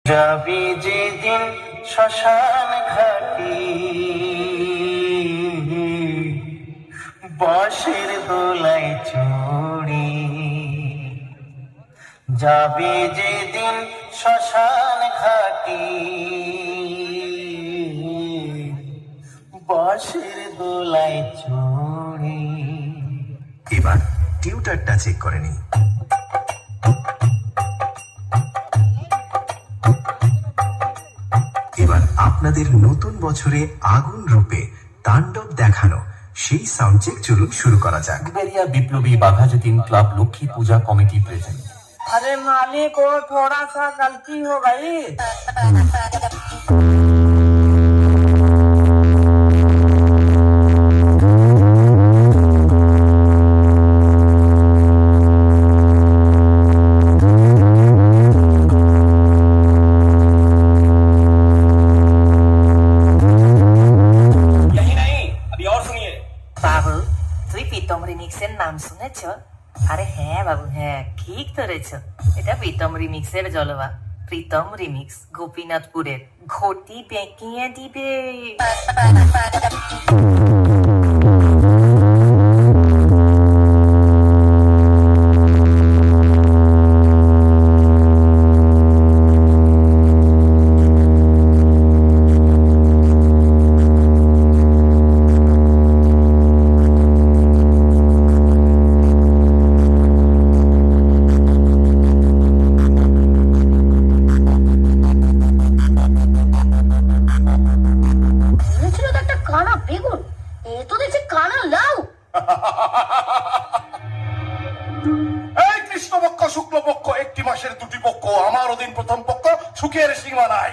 যাবি যেদিন শ্মশান ঘাটি, বাঁশের দোলায় চড়ি। যাবি যেদিন শ্মশান ঘাটি, বাঁশের দোলায় চড়ি। এবার টিউটারটা চেক করে নি। এবার আপনাদের নতুন বছরে আগুন রূপে তাণ্ডব দেখানো সেই সাউন্ড চেক চলুন শুরু করা যাক। बेरिया विप्लवी बाघा जतीन क्लब लक्ष्मी पूजा कमेटी प्रेजेंट। अरे मालिक, वो थोड़ा सा गलती हो गई। বাবু, তুই প্রীতম রিমিক্সের নাম শুনেছ? আরে হ্যাঁ বাবু, হ্যাঁ ঠিক ধরেছ, এটা প্রীতম রিমিক্সের জলবা। প্রীতম রিমিক্স গোপীনাথপুরের, ঘটি বেঁকিয়ে দিবে। বেগুন, এ তো দেখছি কানা লাউ। এই কৃষ্ণপক্ষ শুক্লপক্ষ একটি মাসের দুটি পক্ষ, আমার অধীন প্রথম পক্ষ সুখের সীমা নাই।